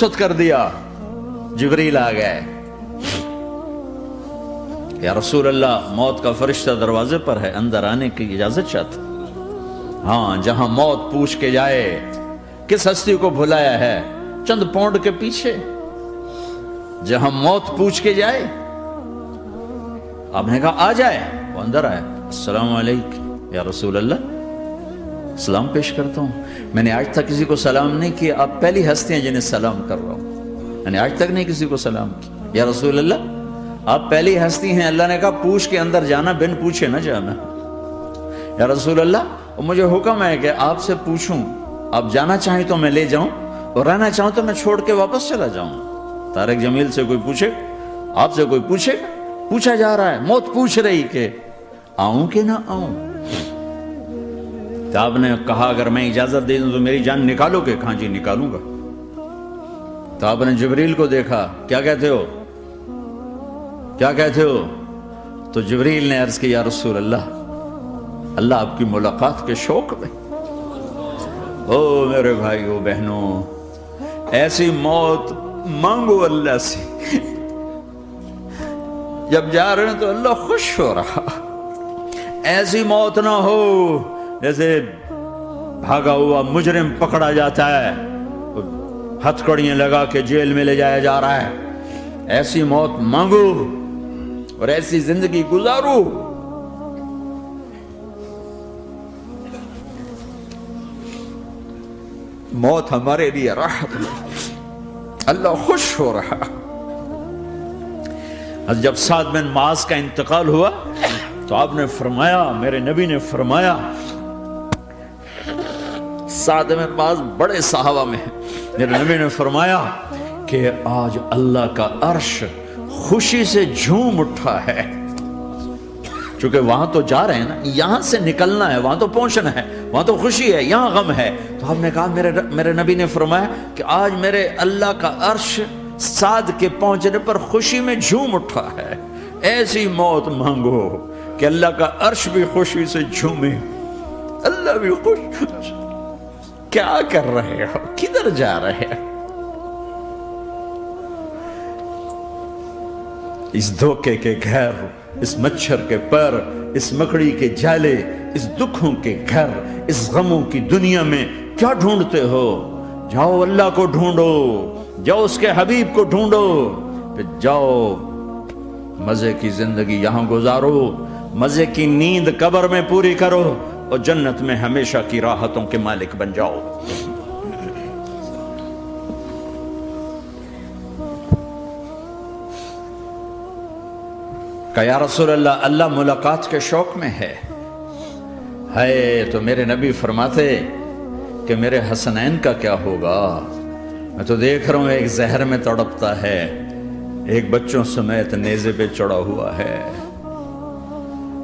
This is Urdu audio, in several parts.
رخصت کر دیا، جبریل آ گئے، یا رسول اللہ موت کا فرشتہ دروازے پر ہے، اندر آنے کی اجازت چاہتا۔ ہاں، جہاں موت پوچھ کے جائے کس ہستی کو بھلایا ہے، چند پونڈ کے پیچھے جہاں موت پوچھ کے جائے، آپ نے کہا آ جائے، وہ اندر آئے، السلام علیکم یا رسول اللہ، سلام پیش کرتا ہوں، میں نے آج تک کسی کو سلام نہیں کیا، آپ پہلی ہستی ہیں جنہیں سلام کر رہا ہوں، میں نے آج تک نہیں کسی کو سلام کیا، یا رسول اللہ آپ پہلی ہستی ہیں، اللہ نے کہا پوچھ کے اندر جانا، بن پوچھے نہ جانا، یا رسول اللہ مجھے حکم ہے کہ آپ سے پوچھوں، آپ جانا چاہیں تو میں لے جاؤں اور رہنا چاہوں تو میں چھوڑ کے واپس چلا جاؤں۔ طارق جمیل سے کوئی پوچھے، آپ سے کوئی پوچھے، پوچھا جا رہا ہے، موت پوچھ رہی کہ آؤں کہ نہ آؤں۔ تو آپ نے کہا اگر میں اجازت دے دوں تو میری جان نکالو گے؟ کہاں جی نکالوں گا۔ تو آپ نے جبریل کو دیکھا، کیا کہتے ہو، کیا کہتے ہو؟ تو جبریل نے عرض کی یا رسول اللہ، اللہ آپ کی ملاقات کے شوق میں، او میرے بھائیو بہنوں، ایسی موت مانگو اللہ سے، جب جا رہے ہیں تو اللہ خوش ہو رہا، ایسی موت نہ ہو جیسے بھاگا ہوا مجرم پکڑا جاتا ہے، ہتھکڑیاں لگا کے جیل میں لے جایا جا رہا ہے، ایسی موت مانگو اور ایسی زندگی گزارو۔ موت ہمارے لیے راحت ہے، اللہ خوش ہو رہا۔ جب سعد بن معاذ کا انتقال ہوا تو آپ نے فرمایا، میرے نبی نے فرمایا، سعد بن معاذ بڑے صحابہ میں ہیں، میرے نبی نے فرمایا کہ آج اللہ کا عرش خوشی سے جھوم اٹھا ہے، چونکہ وہاں تو جا رہے ہیں نا، یہاں سے نکلنا ہے، وہاں تو پہنچنا ہے، وہاں تو خوشی ہے، یہاں غم ہے۔ تو آپ نے کہا، میرے نبی نے فرمایا کہ آج میرے اللہ کا عرش سعد کے پہنچنے پر خوشی میں جھوم اٹھا ہے، ایسی موت مانگو کہ اللہ کا عرش بھی خوشی سے جھومے، اللہ بھی خوش۔ کیا کر رہے ہو، کدھر جا رہے ہو؟ اس دھوکے کے گھر، اس مچھر کے پر، اس مکڑی کے جالے، اس دکھوں کے گھر، اس غموں کی دنیا میں کیا ڈھونڈتے ہو؟ جاؤ اللہ کو ڈھونڈو، جاؤ اس کے حبیب کو ڈھونڈو، پھر جاؤ مزے کی زندگی یہاں گزارو، مزے کی نیند قبر میں پوری کرو اور جنت میں ہمیشہ کی راحتوں کے مالک بن جاؤ۔ کہ یا رسول اللہ، اللہ ملاقات کے شوق میں ہے۔ تو میرے نبی فرماتے کہ میرے حسنین کا کیا ہوگا؟ میں تو دیکھ رہا ہوں ایک زہر میں تڑپتا ہے، ایک بچوں سمیت نیزے پہ چڑھا ہوا ہے۔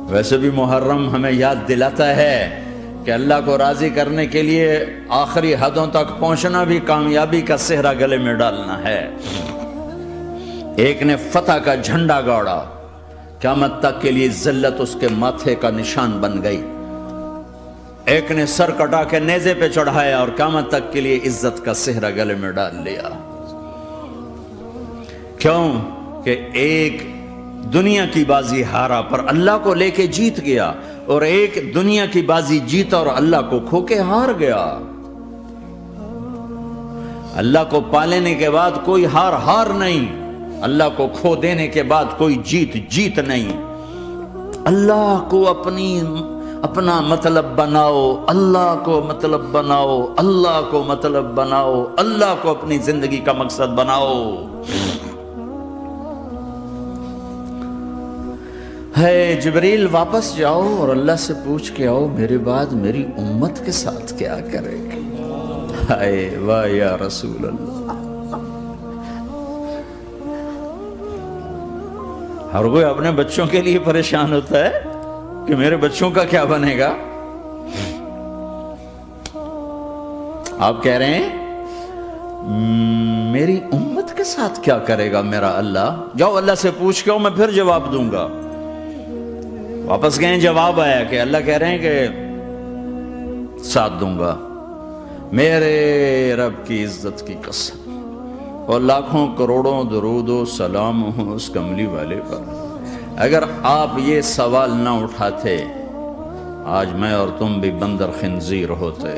ویسے بھی محرم ہمیں یاد دلاتا ہے کہ اللہ کو راضی کرنے کے لیے آخری حدوں تک پہنچنا بھی کامیابی کا صحرا گلے میں ڈالنا ہے۔ ایک نے فتح کا جھنڈا گاڑا، قیامت تک کے لیے ذلت اس کے ماتھے کا نشان بن گئی۔ ایک نے سر کٹا کے نیزے پہ چڑھایا اور قیامت تک کے لیے عزت کا صحرا گلے میں ڈال لیا۔ کیوں کہ ایک دنیا کی بازی ہارا پر اللہ کو لے کے جیت گیا، اور ایک دنیا کی بازی جیتا اور اللہ کو کھو کے ہار گیا۔ اللہ کو پا لینے کے بعد کوئی ہار نہیں، اللہ کو کھو دینے کے بعد کوئی جیت نہیں۔ اللہ کو اپنا مطلب بناؤ، اللہ کو مطلب بناؤ، اللہ کو مطلب بناؤ، اللہ کو اپنی زندگی کا مقصد بناؤ۔ ہے جبریل واپس جاؤ اور اللہ سے پوچھ کے آؤ میرے بعد میری امت کے ساتھ کیا کرے گا۔ ہائے واہ یا رسول اللہ۔ ہر کوئی اپنے بچوں کے لیے پریشان ہوتا ہے کہ میرے بچوں کا کیا بنے گا۔ آپ کہہ رہے ہیں میری امت کے ساتھ کیا کرے گا میرا اللہ؟ جاؤ اللہ سے پوچھ کے آؤ، میں پھر جواب دوں گا۔ واپس گئے، جواب آیا کہ اللہ کہہ رہے ہیں کہ ساتھ دوں گا۔ میرے رب کی عزت کی قسم، اور لاکھوں کروڑوں درود و سلام ہوں اس کملی والے پر۔ اگر آپ یہ سوال نہ اٹھاتے آج میں اور تم بھی بندر خنزیر ہوتے۔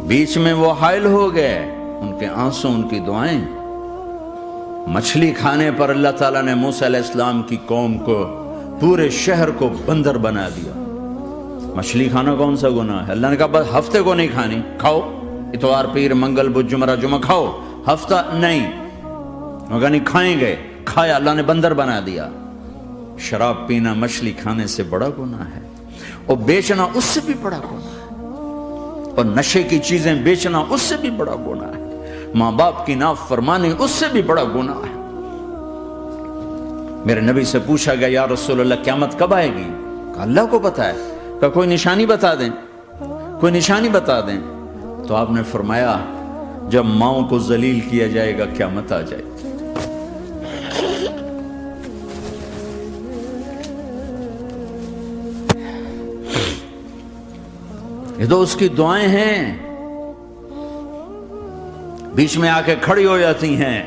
بیچ میں وہ حائل ہو گئے، ان کے آنسو، ان کی دعائیں۔ مچھلی کھانے پر اللہ تعالیٰ نے موسیٰ علیہ السلام کی قوم کو، پورے شہر کو بندر بنا دیا۔ مچھلی کھانا کون سا گناہ ہے؟ اللہ نے کہا بس ہفتے کو نہیں کھانی، کھاؤ اتوار پیر منگل بدھ جمعہ جمعہ کھاؤ، ہفتہ نہیں۔ مگر نہیں کھائیں گے، کھایا، اللہ نے بندر بنا دیا۔ شراب پینا مچھلی کھانے سے بڑا گناہ ہے، اور بیچنا اس سے بھی بڑا گناہ ہے، اور نشے کی چیزیں بیچنا اس سے بھی بڑا گناہ ہے، ماں باپ کی نافرمانی اس سے بھی بڑا گناہ ہے۔ میرے نبی سے پوچھا گیا یا رسول اللہ قیامت کب آئے گی؟ کہا اللہ کو پتا ہے۔ کہا کوئی نشانی بتا دیں، کوئی نشانی بتا دیں۔ تو آپ نے فرمایا جب ماؤں کو ذلیل کیا جائے گا قیامت آ جائے گی۔ یہ تو اس کی دعائیں ہیں، بیچ میں آ کے کھڑی ہو جاتی ہیں۔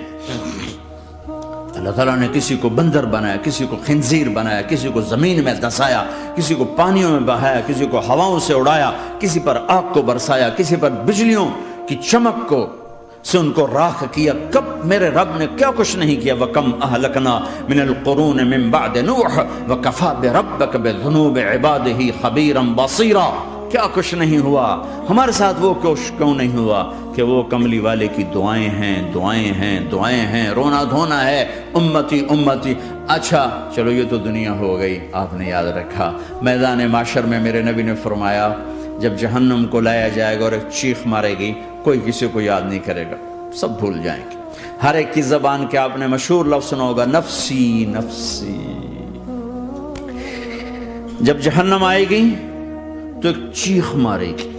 اللہ تعالیٰ نے کسی کو بندر بنایا، کسی کو خنزیر بنایا، کسی کو زمین میں دسایا، کسی کو پانیوں میں بہایا، کسی کو ہواؤں سے اڑایا، کسی پر آگ کو برسایا، کسی پر بجلیوں کی چمک کو سے ان کو راکھ کیا۔ کب میرے رب نے کیا کچھ نہیں کیا۔ وَكَمْ أَهْلَكْنَا مِنَ الْقُرُونِ مِن بَعْدِ نُوحٍ وَكَفَىٰ بِرَبِّكَ بِذُنُوبِ عِبَادِهِ خَبِيرًا بَصِيرًا۔ کیا کچھ نہیں ہوا ہمارے ساتھ، وہ کچھ کیوں نہیں ہوا کہ وہ کملی والے کی دعائیں ہیں، دعائیں ہیں، دعائیں ہیں، رونا دھونا ہے، امتی امتی۔ اچھا چلو یہ تو دنیا ہو گئی، آپ نے یاد رکھا میدان معاشر میں میرے نبی نے فرمایا جب جہنم کو لایا جائے گا اور ایک چیخ مارے گی، کوئی کسی کو یاد نہیں کرے گا، سب بھول جائیں گے۔ ہر ایک کی زبان کے آپ نے مشہور لفظ سنا ہوگا نفسی نفسی۔ جب جہنم آئے گی تو ایک چیخ مارے گی،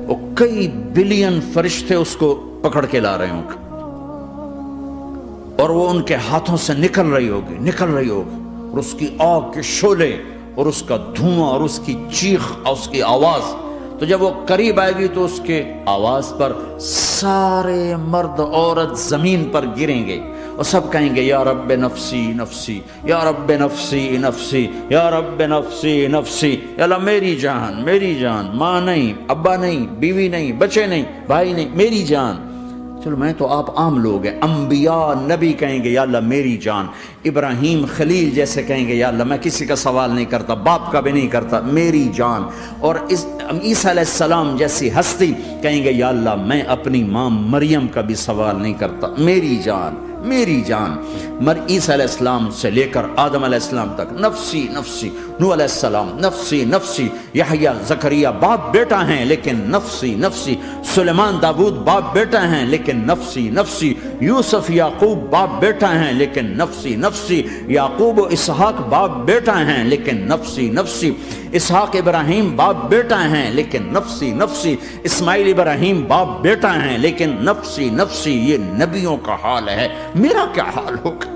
وہ کئی بلین فرشتے اس کو پکڑ کے لا رہے ہوں گے، اور وہ ان کے ہاتھوں سے نکل رہی ہوگی، اور اس کی آگ کے شعلے اور اس کا دھواں اور اس کی چیخ اور اس کی آواز۔ تو جب وہ قریب آئے گی تو اس کے آواز پر سارے مرد عورت زمین پر گریں گے اور سب کہیں گے یا رب نفسی نفسی، یا رب نفسی نفسی، یا رب نفسی نفسی۔ یا اللہ میری جان، میری جان، ماں نہیں، ابا نہیں، بیوی نہیں، بچے نہیں، بھائی نہیں، میری جان۔ چلو میں تو آپ عام لوگ ہیں، انبیاء نبی کہیں گے یا اللہ میری جان، ابراہیم خلیل جیسے کہیں گے یا اللہ میں کسی کا سوال نہیں کرتا، باپ کا بھی نہیں کرتا، میری جان۔ اور عیسیٰ علیہ السلام جیسی ہستی کہیں گے یا اللہ میں اپنی ماں مریم کا بھی سوال نہیں کرتا، میری جان، میری جان۔ عیسیٰ علیہ السلام سے لے کر آدم علیہ السلام تک نفسی نفسی، نوح علیہ السلام نفسی نفسی، یحییٰ زکریا باپ بیٹا ہیں لیکن نفسی نفسی، سلیمان داؤد باپ بیٹا ہیں لیکن نفسی نفسی، یوسف یعقوب باپ بیٹا ہیں لیکن نفسی نفسی، یعقوب و اسحاق باپ بیٹا ہیں لیکن نفسی نفسی، اسحاق ابراہیم باپ بیٹا ہیں لیکن نفسی نفسی، اسماعیل ابراہیم باپ بیٹا ہیں لیکن نفسی نفسی۔ یہ نبیوں کا حال ہے، میرا کیا حال ہوگا؟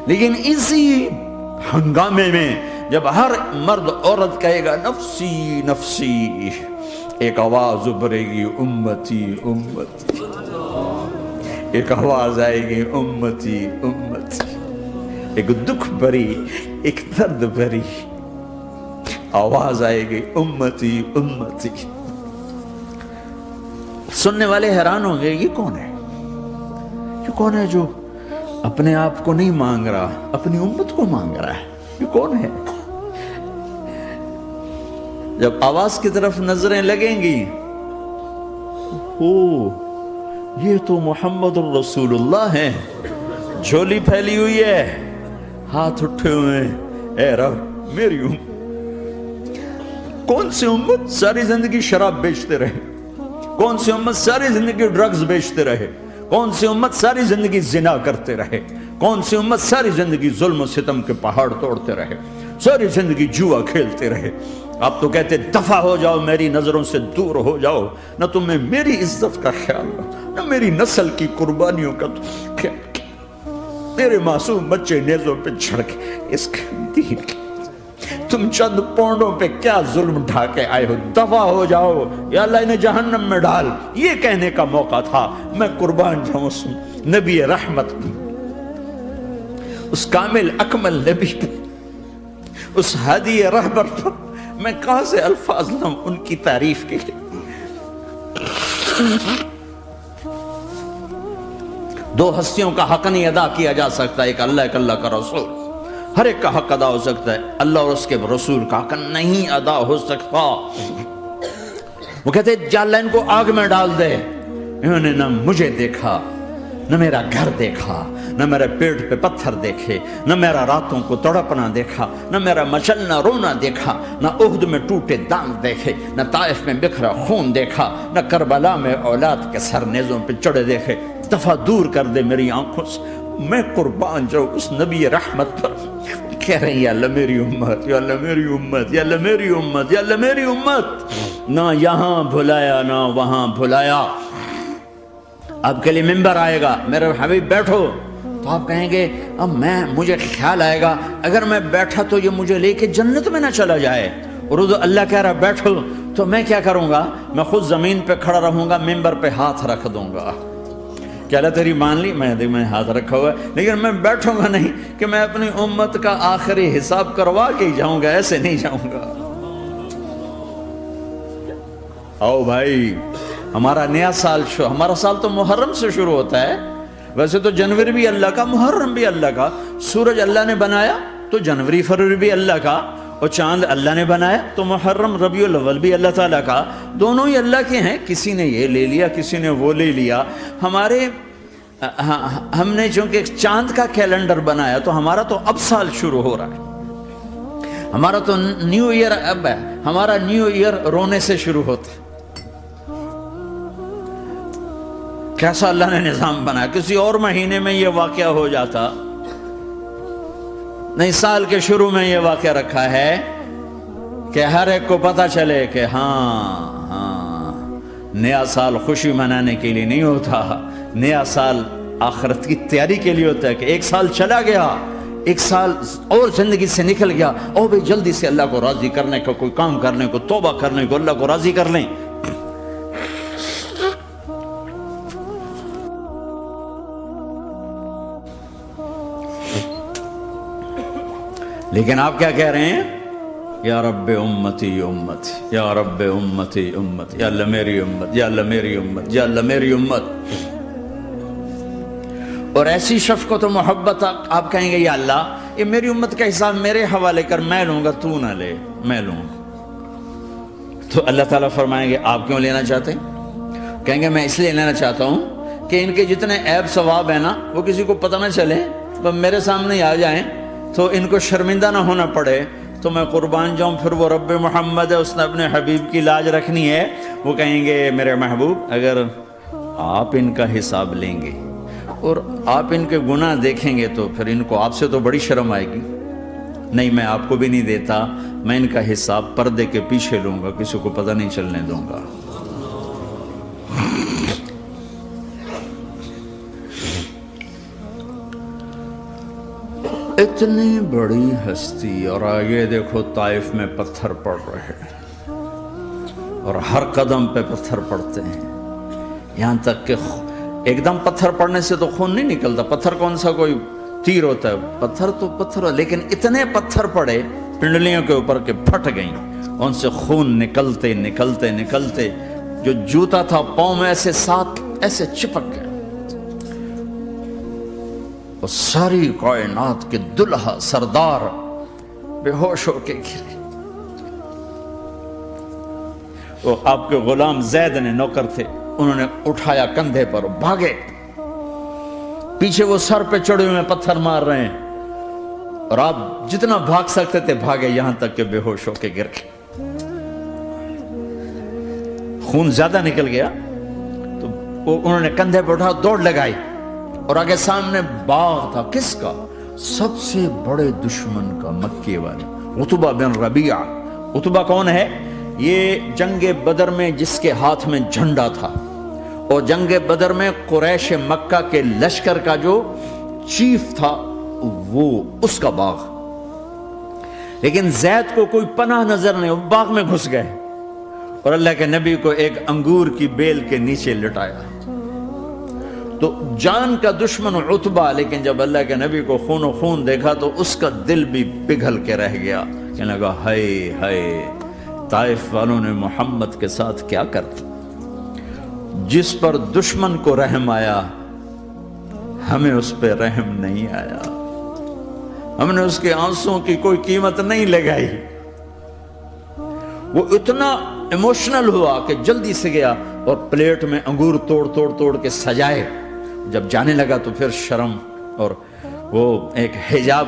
لیکن اسی ہنگامے میں جب ہر مرد عورت کہے گا نفسی نفسی، ایک آواز ابھرے گی امتی امتی، ایک آواز آئے گی امتی امتی، ایک دکھ بھری، ایک درد بھری آواز آئے گی امتی امتی۔ سننے والے حیران ہوں گے یہ کون ہے، یہ کون ہے جو اپنے آپ کو نہیں مانگ رہا، اپنی امت کو مانگ رہا ہے، یہ کون ہے؟ جب آواز کی طرف نظریں لگیں گی، یہ تو محمد الرسول اللہ ہے، جھولی پھیلی ہوئی ہے، ہاتھ اٹھے ہوئے ہیں، اے رب میری امت۔ کون سی امت ساری زندگی شراب بیچتے رہے، کون سی امت ساری زندگی ڈرگز بیچتے رہے، کون سی امت ساری زندگی زنا کرتے رہے، کون سی امت ساری زندگی ظلم و ستم کے پہاڑ توڑتے رہے، ساری زندگی جوا کھیلتے رہے۔ آپ تو کہتے دفع ہو جاؤ، میری نظروں سے دور ہو جاؤ، نہ تمہیں میری عزت کا خیال نہ میری نسل کی قربانیوں کا خیال کیا، میرے معصوم بچے نیزوں پہ چڑھ کے اس کے دین تم چند پونڈوں پہ کیا ظلم ڈھا کے آئے ہو، دفع ہو جاؤ یا اللہ انہیں جہنم میں ڈال، یہ کہنے کا موقع تھا۔ میں قربان جاؤں اس نبی رحمت پہ، اس کامل اکمل نبی پہ، اس ہادی رہبر پر میں کہاں سے الفاظ لوں ان کی تعریف کے لیے۔ دو ہستیوں کا حق نہیں ادا کیا جا سکتا، ایک اللہ، ایک اللہ کا رسول۔ ہر ایک کا حق ادا ہو سکتا ہے، اللہ اور اس کے رسول کا حق نہیں ادا ہو سکتا۔ وہ کہتے جا اللہ ان کو آگ میں ڈال دے۔ انہوں نے نہ مجھے دیکھا، نہ میرا گھر دیکھا، نہ میرے پیٹ پہ پتھر دیکھے، نہ میرا راتوں کو تڑپنا دیکھا، نہ میرا مچلنا رونا دیکھا، نہ احد میں ٹوٹے دانت دیکھے، نہ طائف میں بکھرا خون دیکھا، نہ کربلا میں اولاد کے سر نیزوں پہ چڑھے دیکھے۔ دفعہ دور کر دے میری آنکھوں سے، میں قربان جاؤں اس نبی رحمت پر۔ کہہ رہے ہیں یا اللہ میری امت، یا اللہ میری امت، یا اللہ میری امت، یا اللہ میری امت۔ نہ یہاں بھلایا نہ وہاں بھلایا۔ آپ کے لیے ممبر آئے گا، میرے حبیب بیٹھو، تو آپ کہیں گے اب مجھے خیال آئے گا اگر میں بیٹھا تو یہ مجھے لے کے جنت میں نہ چلا جائے، اور اللہ کہہ رہا بیٹھو تو میں کیا کروں گا؟ میں خود زمین پہ کھڑا رہوں گا، ممبر پہ ہاتھ رکھ دوں گا۔ کہ اللہ تیری مان لی، میں ہاتھ رکھا ہوا ہے، لیکن میں بیٹھوں گا نہیں کہ میں اپنی امت کا آخری حساب کروا کے جاؤں گا، ایسے نہیں جاؤں گا۔ آؤ بھائی، ہمارا نیا سال ہمارا سال تو محرم سے شروع ہوتا ہے۔ ویسے تو جنوری بھی اللہ کا، محرم بھی اللہ کا، سورج اللہ نے بنایا تو جنوری فروری بھی اللہ کا، اور چاند اللہ نے بنایا تو محرم ربیع الاول بھی اللہ تعالیٰ کا، دونوں ہی اللہ کے ہیں۔ کسی نے یہ لے لیا، کسی نے وہ لے لیا۔ ہم نے چونکہ چاند کا کیلنڈر بنایا تو ہمارا تو اب سال شروع ہو رہا ہے، ہمارا تو نیو ایئر اب ہے، ہمارا نیو ایئر رونے سے شروع ہوتا ہے۔ کیسا اللہ نے نظام بنایا، کسی اور مہینے میں یہ واقعہ ہو جاتا، نہیں سال کے شروع میں یہ واقعہ رکھا ہے کہ ہر ایک کو پتہ چلے کہ ہاں نیا سال خوشی منانے کے لیے نہیں ہوتا، نیا سال آخرت کی تیاری کے لیے ہوتا ہے۔ کہ ایک سال چلا گیا، ایک سال اور زندگی سے نکل گیا، اور بھی جلدی سے اللہ کو راضی کرنے کا کوئی کام کرنے کو، توبہ کرنے کو، اللہ کو راضی کر لیں۔ لیکن آپ کیا کہہ رہے ہیں؟ یا رب امتی امت، یا رب امتی امت، یا اللہ میری امت، یا اللہ میری امت، یا اللہ میری امت۔ اور ایسی شفقت و محبت آپ کہیں گے یا اللہ یہ میری امت کا حساب میرے حوالے کر، میں لوں گا، تو نہ لے، میں لوں گا۔ تو اللہ تعالیٰ فرمائیں گے آپ کیوں لینا چاہتے ہیں؟ کہیں گے میں اس لیے لینا چاہتا ہوں کہ ان کے جتنے عیب ثواب ہیں نا وہ کسی کو پتہ نہ چلے، وہ میرے سامنے آ جائیں تو ان کو شرمندہ نہ ہونا پڑے، تو میں قربان جاؤں۔ پھر وہ رب محمد ہے، اس نے اپنے حبیب کی لاج رکھنی ہے، وہ کہیں گے میرے محبوب اگر آپ ان کا حساب لیں گے اور آپ ان کے گناہ دیکھیں گے تو پھر ان کو آپ سے تو بڑی شرم آئے گی۔ نہیں میں آپ کو بھی نہیں دیتا، میں ان کا حساب پردے کے پیچھے لوں گا، کسی کو پتہ نہیں چلنے دوں گا۔ اتنی بڑی ہستی، اور آگے دیکھو طائف میں پتھر پڑ رہے ہیں، اور ہر قدم پہ پتھر پڑتے ہیں، یہاں تک کہ ایک دم پتھر پڑنے سے تو خون نہیں نکلتا۔ پتھر کون سا کوئی تیر ہوتا ہے، پتھر تو پتھر، لیکن اتنے پتھر پڑے پنڈلیوں کے اوپر کے پھٹ گئیں، ان سے خون نکلتے نکلتے نکلتے جو جوتا تھا پاؤں میں ایسے ساتھ ایسے چپک گیا۔ اور ساری کائنات کے دلہا سردار بے ہوش ہو کے گرے۔ وہ آپ کے غلام زید نے نوکر تھے، انہوں نے اٹھایا کندھے پر، بھاگے، پیچھے وہ سر پہ چڑھے ہوئے پتھر مار رہے ہیں، اور آپ جتنا بھاگ سکتے تھے بھاگے، یہاں تک کہ بے ہوش ہو کے گر گئے۔ خون زیادہ نکل گیا تو انہوں نے کندھے پہ اٹھا، دوڑ لگائی، اور آگے سامنے باغ تھا، کس کا؟ سب سے بڑے دشمن کا، مکے والے عتبہ بن ربیعہ۔ عتبہ کون ہے؟ یہ جنگ بدر میں جس کے ہاتھ میں جھنڈا تھا، اور جنگ بدر میں قریش مکہ کے لشکر کا جو چیف تھا وہ، اس کا باغ۔ لیکن زید کو کوئی پناہ نظر نہیں، وہ باغ میں گھس گئے اور اللہ کے نبی کو ایک انگور کی بیل کے نیچے لٹایا۔ تو جان کا دشمن عتبہ، لیکن جب اللہ کے نبی کو خون و خون دیکھا تو اس کا دل بھی پگھل کے رہ گیا، کہنے لگا ہائے ہائے، طائف والوں نے محمد کے ساتھ کیا کرتا۔ جس پر دشمن کو رحم آیا ہمیں اس پہ رحم نہیں آیا، ہم نے اس کے آنسوں کی کوئی قیمت نہیں لگائی۔ وہ اتنا ایموشنل ہوا کہ جلدی سے گیا اور پلیٹ میں انگور توڑ کے سجائے۔ جب جانے لگا تو پھر شرم اور وہ ایک حجاب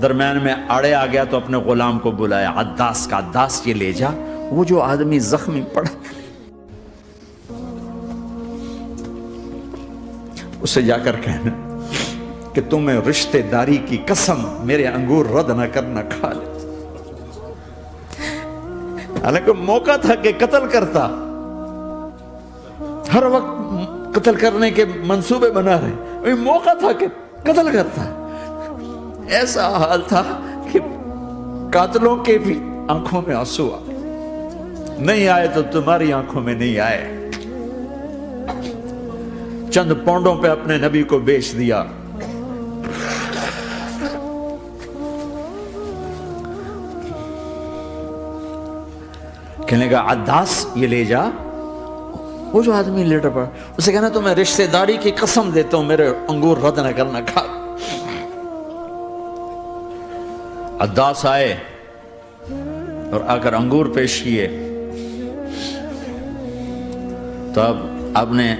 درمیان میں آڑے آ گیا، تو اپنے غلام کو بلایا، عداس کا، عداس یہ لے جا وہ جو آدمی زخمی پڑا، اسے جا کر کہنا کہ تمہیں رشتے داری کی قسم میرے انگور رد نہ کرنا، کھا لے۔ حالانکہ موقع تھا کہ قتل کرتا، ہر وقت قتل کرنے کے منصوبے بنا رہے، موقع تھا کہ قتل کرتا۔ ایسا حال تھا کہ قاتلوں کے بھی آنکھوں میں آنسو آئے، نہیں آئے تو تمہاری آنکھوں میں نہیں آئے۔ چند پونڈوں پہ اپنے نبی کو بیچ دیا۔ کہنے لگا عداس یہ لے جا، وہ جو آدمی لیٹر پڑا، اسے کہنا تو میں رشتہ داری کی قسم دیتا ہوں میرے انگور رد نہ کرنا، کھا۔ عداس آئے اور آ کر انگور پیش کیے، تو اب آپ نے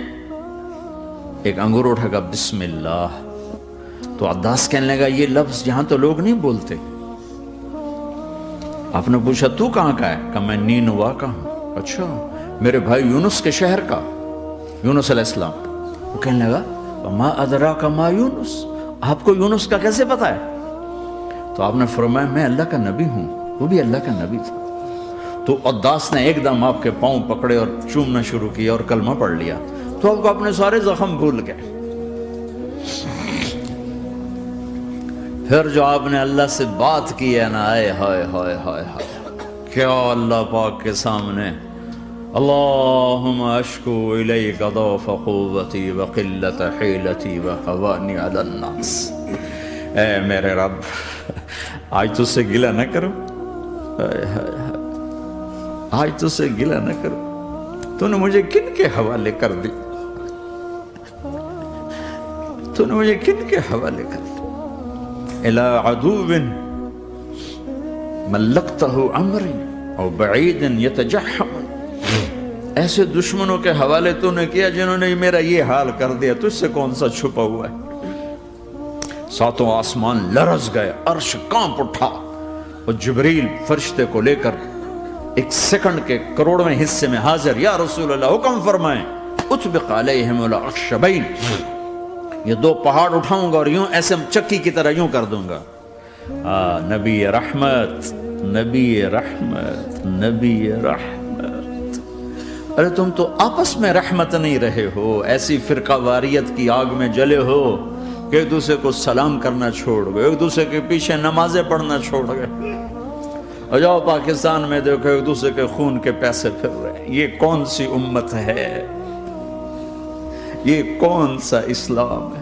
ایک انگور اٹھا کر بسم اللہ، تو عداس کہنے لگا یہ لفظ یہاں تو لوگ نہیں بولتے۔ آپ نے پوچھا تو کہاں کا ہے؟ کہا میں نینوا کا ہوں۔ اچھا، میرے بھائی یونس کے شہر کا، یونس علیہ السلام۔ وہ کہنے لگا ما ادراک ما یونس، آپ کو یونس کا کیسے پتا ہے؟ تو آپ نے فرمایا میں اللہ کا نبی ہوں، وہ بھی اللہ کا نبی تھا۔ تو عداس نے ایک دم آپ کے پاؤں پکڑے اور چومنا شروع کیا اور کلمہ پڑھ لیا، تو آپ کو اپنے سارے زخم بھول گئے۔ پھر جو آپ نے اللہ سے بات کی ہے نا، آئے ہائے ہائے ہائے ہائے، کیا اللہ پاک کے سامنے اللہم اشکو الیک ضعف قوتی وقلت حیلتی وہوانی علی الناس، اے میرے رب آج تجھ سے گلہ نہ کروں، آج تجھ سے گلہ نہ کروں، تو نے مجھے کن کے حوالے کر دی، تو نے مجھے کن کے حوالے کر دی، الى عدو ملکتہ عمری او بعید یتجحم، ایسے دشمنوں کے حوالے تو نے کیا جنہوں نے میرا یہ حال کر دیا، تجھ سے کون سا چھپا ہوا ہے۔ ساتوں آسمان لرز گئے، عرش کانپ اٹھا، اور جبریل فرشتے کو لے کر ایک سیکنڈ کے کروڑویں حصے میں حاضر، یا رسول اللہ حکم فرمائیں اطبق علیہم الاخشبین، یہ دو پہاڑ اٹھاؤں گا اور یوں ایسے چکی کی طرح یوں کر دوں گا۔ نبی رحمت، نبی رحمت، نبی رحمت۔ ارے تم تو آپس میں رحمت نہیں رہے ہو، ایسی فرقہ واریت کی آگ میں جلے ہو کہ ایک دوسرے کو سلام کرنا چھوڑ گئے، ایک دوسرے کے پیچھے نمازیں پڑھنا چھوڑ گئے، اور جاؤ پاکستان میں دیکھو ایک دوسرے کے خون کے پیسے پھر رہے ہیں۔ یہ کون سی امت ہے؟ یہ کون سا اسلام ہے؟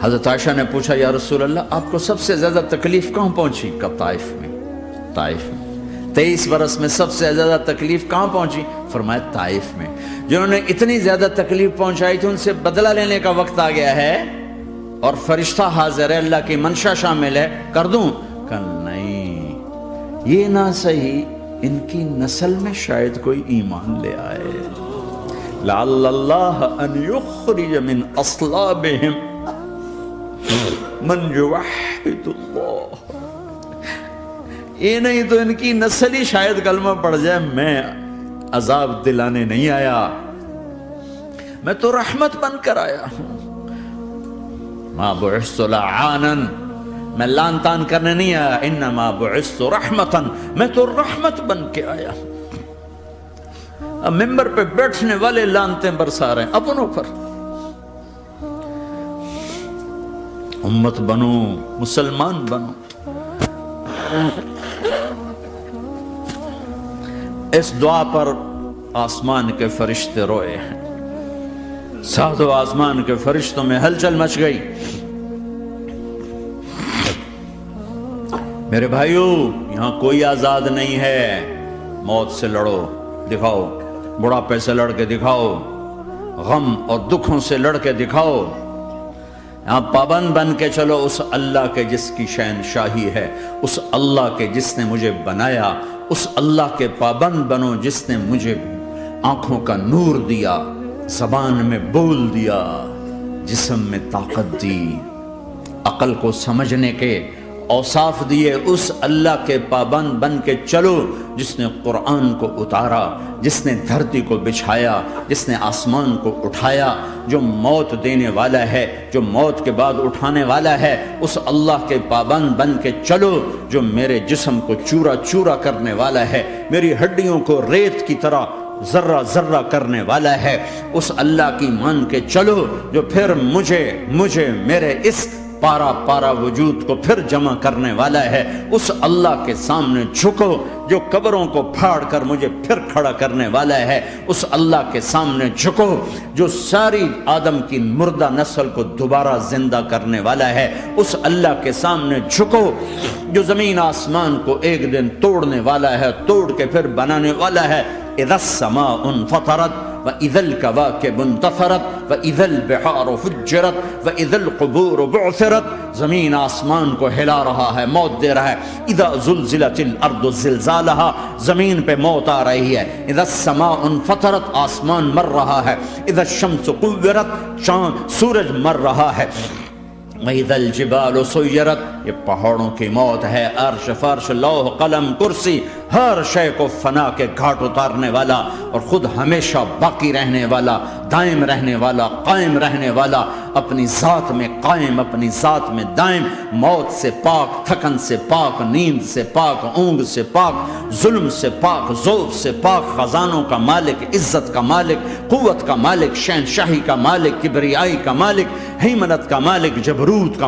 حضرت عائشہ نے پوچھا یا رسول اللہ آپ کو سب سے زیادہ تکلیف کہاں پہنچی؟ کہا طائف میں، طائف میں۔ 23 برس میں سب سے زیادہ تکلیف کہاں پہنچی؟ فرمایا طائف میں۔ جنہوں نے اتنی زیادہ تکلیف پہنچائی تھی ان سے بدلہ لینے کا وقت آ گیا ہے، اور فرشتہ حاضر ہے، اللہ کی منشا شامل ہے، کر دوں؟ کہ نہیں، یہ نہ صحیح، ان کی نسل میں شاید کوئی ایمان لے آئے، لعل اللہ ان یخرج من اصلابہم من یوحد اللہ، یہ نہیں تو ان کی نسل ہی شاید کلمہ پڑھ جائے۔ میں عذاب دلانے نہیں آیا، میں تو رحمت بن کر آیا ہوں۔ ما بعثت لعانا، میں لان تان کرنے نہیں آیا، انما بعثت رحمتا، میں تو رحمت بن کے آیا ہوں۔ اب ممبر پہ بیٹھنے والے لانتیں برسا رہے ہیں اپنوں پر. امت بنو، مسلمان بنو. اس دعا پر آسمان کے فرشتے روئے ہیں. ساتوں آسمان کے فرشتوں میں ہلچل مچ گئی. میرے بھائیو، یہاں کوئی آزاد نہیں ہے. موت سے لڑو، دکھاؤ. بڑھاپے سے لڑ کے دکھاؤ. غم اور دکھوں سے لڑ کے دکھاؤ. یہاں پابند بن کے چلو اس اللہ کے جس کی شہنشاہی ہے، اس اللہ کے جس نے مجھے بنایا. اس اللہ کے پابند بنو جس نے مجھے آنکھوں کا نور دیا، زبان میں بول دیا، جسم میں طاقت دی، عقل کو سمجھنے کے اوصاف دیے. اس اللہ کے پابند بن کے چلو جس نے قرآن کو اتارا، جس نے دھرتی کو بچھایا، جس نے آسمان کو اٹھایا، جو موت دینے والا ہے، جو موت کے بعد اٹھانے والا ہے. اس اللہ کے پابند بن کے چلو جو میرے جسم کو چورا چورا کرنے والا ہے، میری ہڈیوں کو ریت کی طرح ذرہ ذرہ کرنے والا ہے. اس اللہ کی مان کے چلو جو پھر مجھے میرے اس پارا پارا وجود کو پھر جمع کرنے والا ہے. اس اللہ کے سامنے جھکو جو قبروں کو پھاڑ کر مجھے پھر کھڑا کرنے والا ہے. اس اللہ کے سامنے جھکو جو ساری آدم کی مردہ نسل کو دوبارہ زندہ کرنے والا ہے. اس اللہ کے سامنے جھکو جو زمین آسمان کو ایک دن توڑنے والا ہے، توڑ کے پھر بنانے والا ہے. اذا السماء انفطرت وَإِذَا الْكَوَاكِبُ انْتَثَرَتْ وَإِذَا الْبِحَارُ فُجِّرَتْ وَإِذَا الْقُبُورُ بُعْثِرَتْ. زمین آسمان کو ہلا رہا ہے، موت دے رہا ہے. اِذَا زُلْزِلَتِ الْأَرْضُ زِلْزَالَهَا، زمین پہ موت آ رہی ہے. اِذَا السَّمَاءُ انْفَطَرَتْ، آسمان مر رہا ہے. اِذَا الشَّمْسُ قُوِّرَتْ، سورج مر رہا ہے. وَإِذَا الْجِبَالُ سُيِّرَتْ، یہ پہاڑوں کی موت ہے. عرش فرش لوح قلم کرسی ہر شے کو فنا کے گھاٹ اتارنے والا اور خود ہمیشہ باقی رہنے والا، دائم رہنے والا، قائم رہنے والا، اپنی ذات میں قائم، اپنی ذات میں دائم، موت سے پاک، تھکن سے پاک، نیند سے پاک، اونگ سے پاک، ظلم سے پاک، ذوق سے پاک، خزانوں کا مالک، عزت کا مالک، قوت کا مالک، شہنشاہی کا مالک، کبریائی کا مالک، ہیمنت کا مالک، جبروت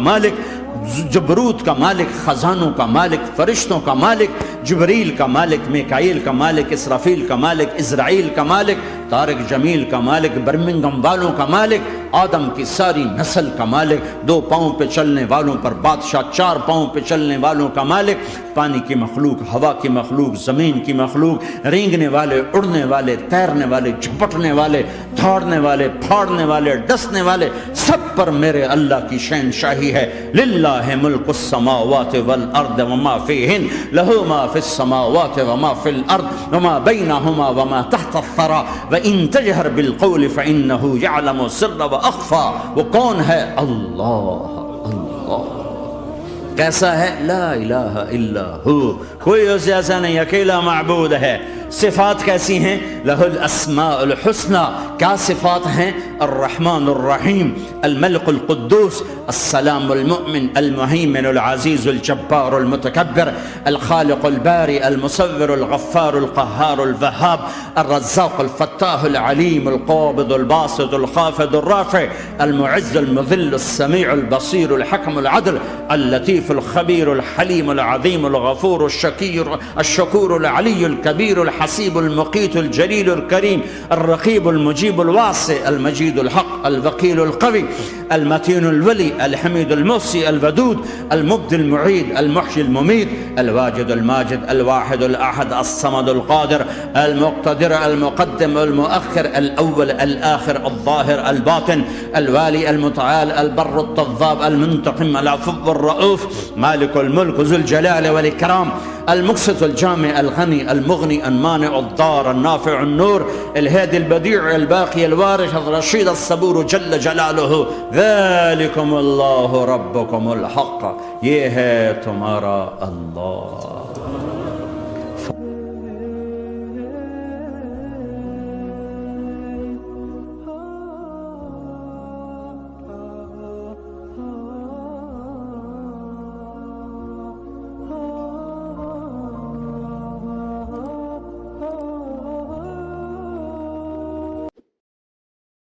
کا مالک، خزانوں کا مالک، فرشتوں کا مالک، جبریل کا مالک، میکائیل کا مالک، اسرافیل کا مالک، اسرائیل کا مالک، طارق جمیل کا مالک، برمنگم والوں کا مالک، آدم کی ساری نسل کا مالک، 2 پاؤں پہ چلنے والوں پر بادشاہ، 4 پاؤں پہ چلنے والوں کا مالک، پانی کی مخلوق، ہوا کی مخلوق، زمین کی مخلوق، رینگنے والے، اڑنے والے، تیرنے والے، جھپٹنے والے، دھاڑنے والے، پھاڑنے والے، ڈسنے والے، سب پر میرے اللہ کی شہنشاہی ہے. للہ ملک السماوات والارض وما فیہن، لہو ما فی السماوات وما فی الارض وما بینہما وما تحت الثری وان تجہر بالقول فانہ یعلم السر واخفی. وہ کون ہے؟ اللہ. کیسا ہے؟ لا الہ الا ہو، کوئی اس جیسا نہیں، اکیلا معبود ہے. صفات کیسی ہیں؟ لہ الاسماء الحسنى. کیا صفات ہیں؟ الرحمن الرحیم، الملک القدوس، السلام المؤمن، المہیمن العزیز الجبار المتکبر، الخالق الباری المصور الغفار القہار الوہاب، الرزاق الفتاح العلیم القابض الباسط الخافض الرافع، المعز المذل السمیع البصیر الحکم العدل، اللطیف الخبیر الحلیم العظیم الغفور الشکور العلی الکبیر الحسیب المقیت الجلیل الکریم، الرقیب المجیب الواسع، المجید الحق، الوکیل القوی، المتین الولی، الحمید المحصی، الودود، المبدی المعید، المحیی الممیت، الواجد الماجد، الواحد الاحد، الصمد القادر، المقتدر، المقدم، المؤخر، الاول، الاخر، الظاهر، الباطن، الوالي، المتعال، البر التواب، المنتقم، العفو الرؤوف، مالك الملك ذو الجلال والإكرام، المقسط الجامع الغني المغني المانع الضار النافع النور، الهادي البديع الباقي الوارث الرشيد الصبور جل جلاله. ذلكم اللہ ربکم الحق، یہ ہے تمہارا اللہ.